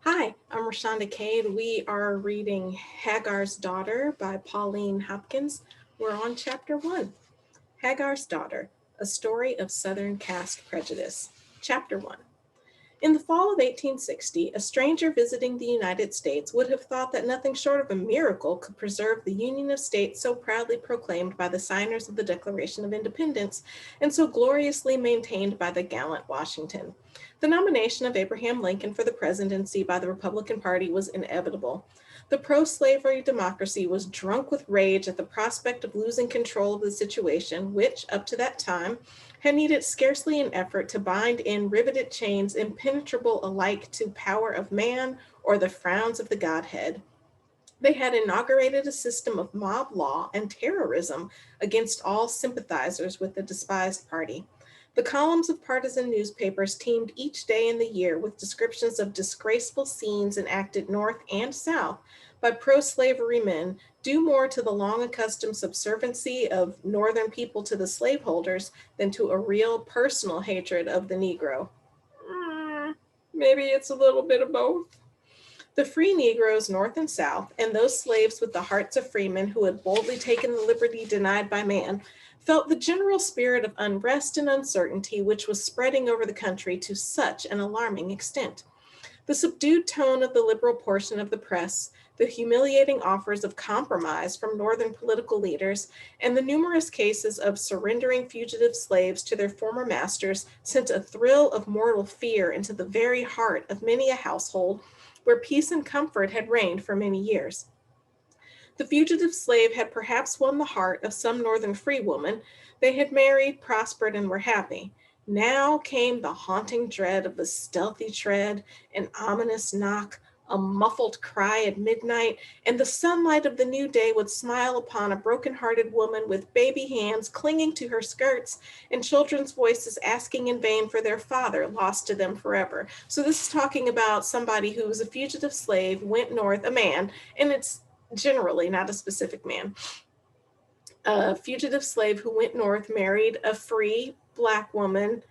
Hi, I'm Rashonda Cade. We are reading Hagar's Daughter by Pauline Hopkins. We're on chapter 1. Hagar's Daughter, A Story of Southern Caste Prejudice. Chapter 1. In the fall of 1860, a stranger visiting the United States would have thought that nothing short of a miracle could preserve the Union of States so proudly proclaimed by the signers of the Declaration of Independence and so gloriously maintained by the gallant Washington. The nomination of Abraham Lincoln for the presidency by the Republican Party was inevitable. The pro slavery democracy was drunk with rage at the prospect of losing control of the situation, which, up to that time, had needed scarcely an effort to bind in riveted chains impenetrable alike to power of man or the frowns of the Godhead. They had inaugurated a system of mob law and terrorism against all sympathizers with the despised party. The columns of partisan newspapers teemed each day in the year with descriptions of disgraceful scenes enacted North and South by pro slavery men, due more to the long accustomed subserviency of Northern people to the slaveholders than to a real personal hatred of the Negro. Maybe it's a little bit of both. The free Negroes, North and South, and those slaves with the hearts of freemen who had boldly taken the liberty denied by man, felt the general spirit of unrest and uncertainty which was spreading over the country to such an alarming extent. The subdued tone of the liberal portion of the press, the humiliating offers of compromise from Northern political leaders, and the numerous cases of surrendering fugitive slaves to their former masters sent a thrill of mortal fear into the very heart of many a household where peace and comfort had reigned for many years. The fugitive slave had perhaps won the heart of some Northern free woman. They had married, prospered, and were happy. Now came the haunting dread of the stealthy tread, an ominous knock, a muffled cry at midnight, and the sunlight of the new day would smile upon a broken-hearted woman with baby hands clinging to her skirts and children's voices asking in vain for their father lost to them forever. So this is talking about somebody who was a fugitive slave, went north, a man, and it's generally not a specific man. A fugitive slave who went north, married a free Black woman,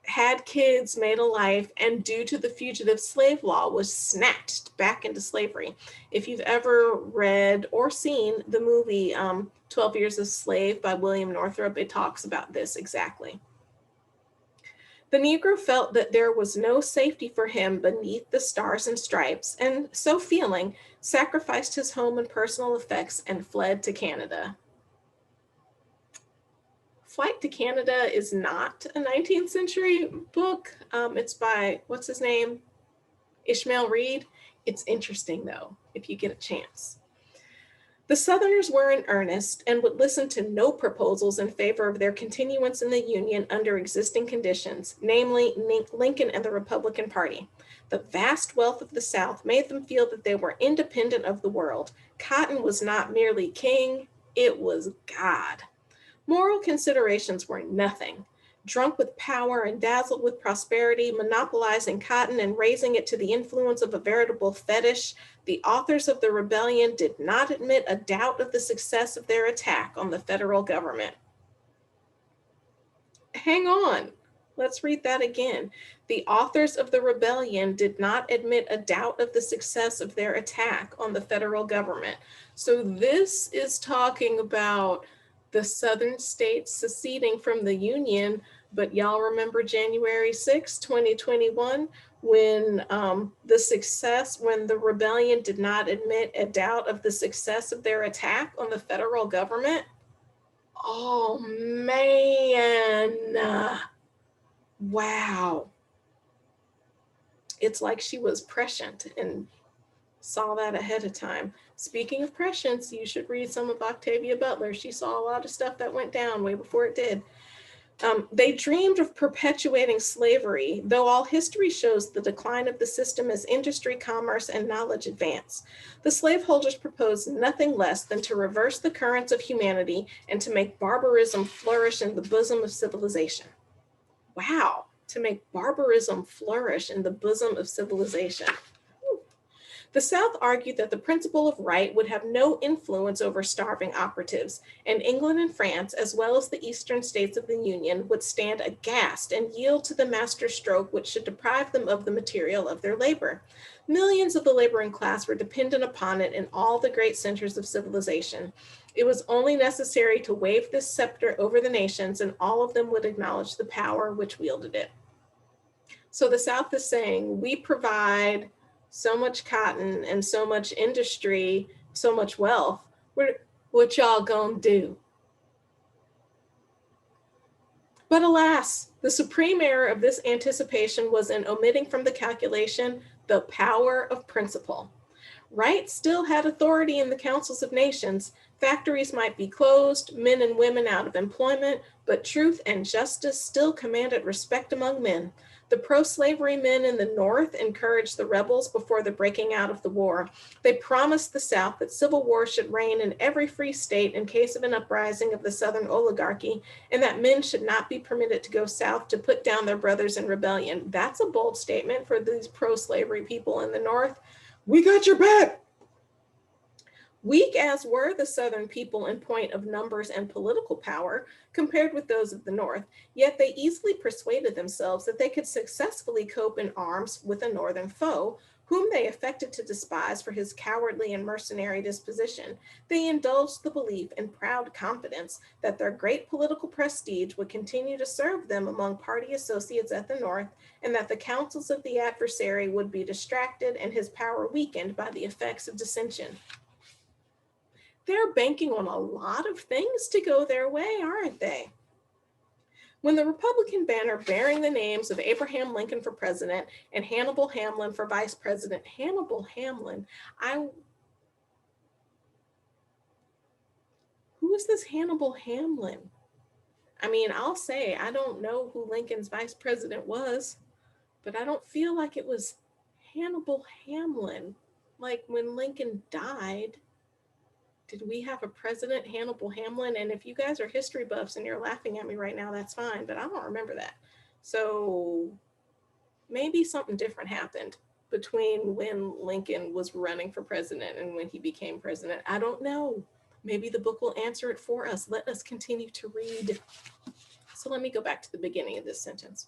had kids, made a life, and due to the fugitive slave law was snatched back into slavery. If you've ever read or seen the movie 12 Years a Slave by William Northrop, it talks about this exactly. The Negro felt that there was no safety for him beneath the stars and stripes, and so feeling, sacrificed his home and personal effects and fled to Canada. Flight to Canada is not a 19th century book. It's by, what's his name? Ishmael Reed. It's interesting, though, if you get a chance. The Southerners were in earnest and would listen to no proposals in favor of their continuance in the Union under existing conditions, namely Lincoln and the Republican Party. The vast wealth of the South made them feel that they were independent of the world. Cotton was not merely king, it was God. Moral considerations were nothing. Drunk with power and dazzled with prosperity, monopolizing cotton and raising it to the influence of a veritable fetish, the authors of the rebellion did not admit a doubt of the success of their attack on the federal government. Hang on. Let's read that again. The authors of the rebellion did not admit a doubt of the success of their attack on the federal government. So this is talking about the southern states seceding from the Union, but y'all remember January 6, 2021, when when the rebellion did not admit a doubt of the success of their attack on the federal government? Oh man. Wow. It's like she was prescient and saw that ahead of time. Speaking of prescience, you should read some of Octavia Butler. She saw a lot of stuff that went down way before it did. They dreamed of perpetuating slavery, though all history shows the decline of the system as industry, commerce, and knowledge advance. The slaveholders proposed nothing less than to reverse the currents of humanity and to make barbarism flourish in the bosom of civilization. Wow, to make barbarism flourish in the bosom of civilization. The South argued that the principle of right would have no influence over starving operatives, and England and France, as well as the eastern states of the Union, would stand aghast and yield to the master stroke which should deprive them of the material of their labor. Millions of the laboring class were dependent upon it in all the great centers of civilization. It was only necessary to wave this scepter over the nations, and all of them would acknowledge the power which wielded it. So the South is saying, we provide so much cotton and so much industry, so much wealth. What y'all gonna do? But alas, the supreme error of this anticipation was in omitting from the calculation the power of principle. Right still had authority in the councils of nations. Factories might be closed, men and women out of employment, but truth and justice still commanded respect among men. The pro-slavery men in the North encouraged the rebels before the breaking out of the war. They promised the South that civil war should reign in every free state in case of an uprising of the Southern oligarchy, and that men should not be permitted to go south to put down their brothers in rebellion. That's a bold statement for these pro-slavery people in the North. We got your back. Weak as were the Southern people in point of numbers and political power compared with those of the North, yet they easily persuaded themselves that they could successfully cope in arms with a Northern foe, whom they affected to despise for his cowardly and mercenary disposition. They indulged the belief in proud confidence that their great political prestige would continue to serve them among party associates at the North, and that the counsels of the adversary would be distracted and his power weakened by the effects of dissension. They're banking on a lot of things to go their way, aren't they? When the Republican banner bearing the names of Abraham Lincoln for president and Hannibal Hamlin for vice president, Hannibal Hamlin, who is this Hannibal Hamlin? I mean, I'll say I don't know who Lincoln's vice president was, but I don't feel like it was Hannibal Hamlin. Like when Lincoln died, did we have a president, Hannibal Hamlin? And if you guys are history buffs and you're laughing at me right now, that's fine, but I don't remember that. So maybe something different happened between when Lincoln was running for president and when he became president. I don't know. Maybe the book will answer it for us. Let us continue to read. So let me go back to the beginning of this sentence.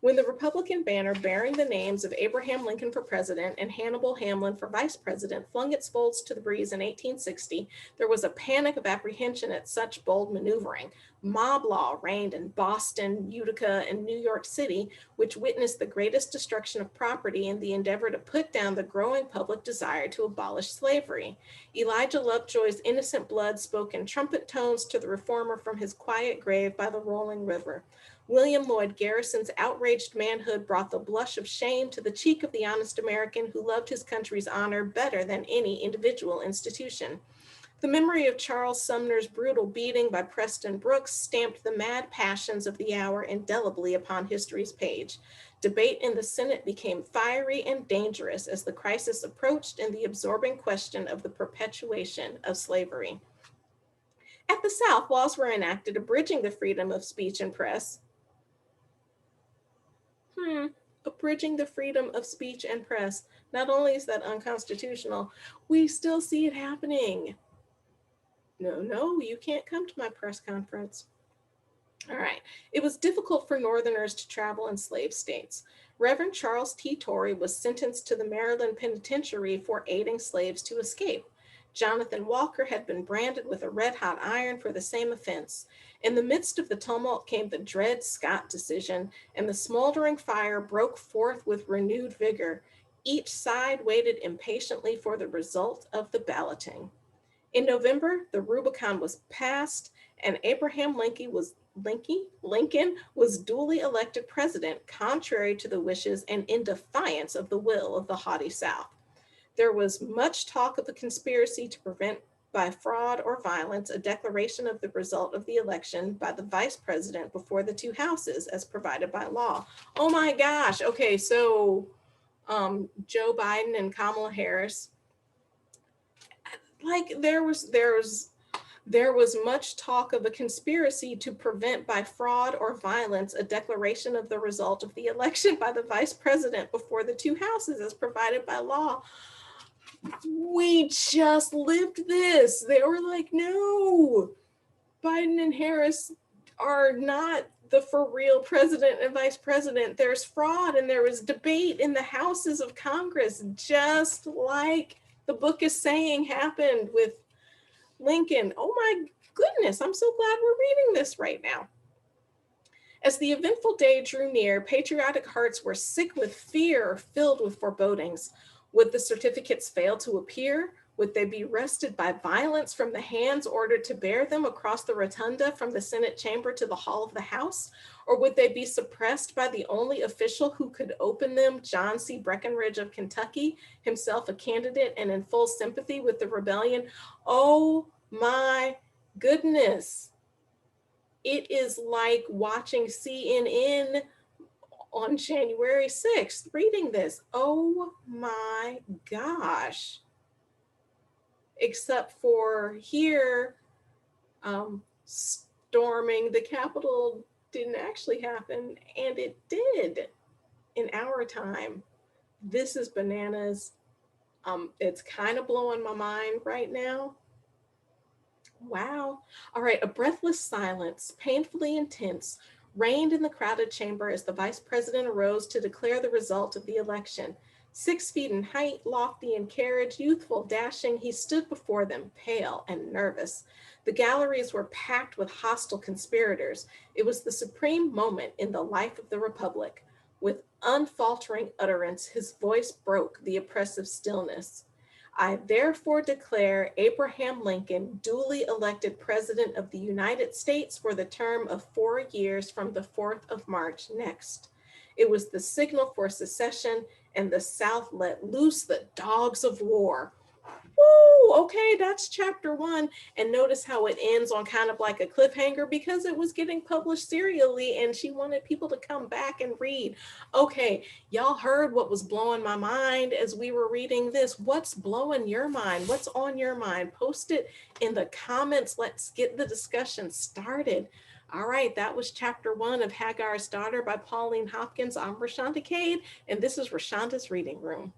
When the Republican banner bearing the names of Abraham Lincoln for president and Hannibal Hamlin for vice president flung its folds to the breeze in 1860, there was a panic of apprehension at such bold maneuvering. Mob law reigned in Boston, Utica, and New York City, which witnessed the greatest destruction of property in the endeavor to put down the growing public desire to abolish slavery. Elijah Lovejoy's innocent blood spoke in trumpet tones to the reformer from his quiet grave by the rolling river. William Lloyd Garrison's outraged manhood brought the blush of shame to the cheek of the honest American who loved his country's honor better than any individual institution. The memory of Charles Sumner's brutal beating by Preston Brooks stamped the mad passions of the hour indelibly upon history's page. Debate in the Senate became fiery and dangerous as the crisis approached in the absorbing question of the perpetuation of slavery. At the South, laws were enacted abridging the freedom of speech and press. Abridging the freedom of speech and press. Not only is that unconstitutional, we still see it happening. No, you can't come to my press conference. All right. It was difficult for Northerners to travel in slave states. Reverend Charles T. Torrey was sentenced to the Maryland Penitentiary for aiding slaves to escape. Jonathan Walker had been branded with a red-hot iron for the same offense. In the midst of the tumult came the Dred Scott decision, and the smoldering fire broke forth with renewed vigor. Each side waited impatiently for the result of the balloting. In November, the Rubicon was passed, and Abraham Lincoln was duly elected president, contrary to the wishes and in defiance of the will of the haughty South. There was much talk of a conspiracy to prevent by fraud or violence a declaration of the result of the election by the vice president before the two houses as provided by law. Oh my gosh. Okay, so Joe Biden and Kamala Harris, like there was There was much talk of a conspiracy to prevent by fraud or violence a declaration of the result of the election by the vice president before the two houses as provided by law. We just lived this. They were like, no, Biden and Harris are not the for real president and vice president. There's fraud and there was debate in the houses of Congress, just like the book is saying happened with Lincoln. Oh my goodness, I'm so glad we're reading this right now. As the eventful day drew near, patriotic hearts were sick with fear, filled with forebodings. Would the certificates fail to appear? Would they be wrested by violence from the hands ordered to bear them across the rotunda from the Senate chamber to the hall of the House? Or would they be suppressed by the only official who could open them, John C. Breckinridge of Kentucky, himself a candidate and in full sympathy with the rebellion? Oh my goodness. It is like watching CNN on January 6th, reading this. Oh my gosh. Except for here, storming the Capitol didn't actually happen, and it did in our time. This is bananas. It's kind of blowing my mind right now. Wow. All right, a breathless silence, painfully intense, reigned in the crowded chamber as the vice president arose to declare the result of the election. 6 feet in height, lofty in carriage, youthful, dashing, he stood before them, pale and nervous. The galleries were packed with hostile conspirators. It was the supreme moment in the life of the republic. With unfaltering utterance, his voice broke the oppressive stillness. I therefore declare Abraham Lincoln duly elected President of the United States for the term of 4 years from the 4th of March next. It was the signal for secession, and the South let loose the dogs of war. Woo, okay, that's chapter 1. And notice how it ends on kind of like a cliffhanger because it was getting published serially and she wanted people to come back and read. Okay, y'all heard what was blowing my mind as we were reading this. What's blowing your mind? What's on your mind? Post it in the comments. Let's get the discussion started. All right, that was chapter 1 of Hagar's Daughter by Pauline Hopkins. I'm Rashonda Cade, and this is Rashonda's Reading Room.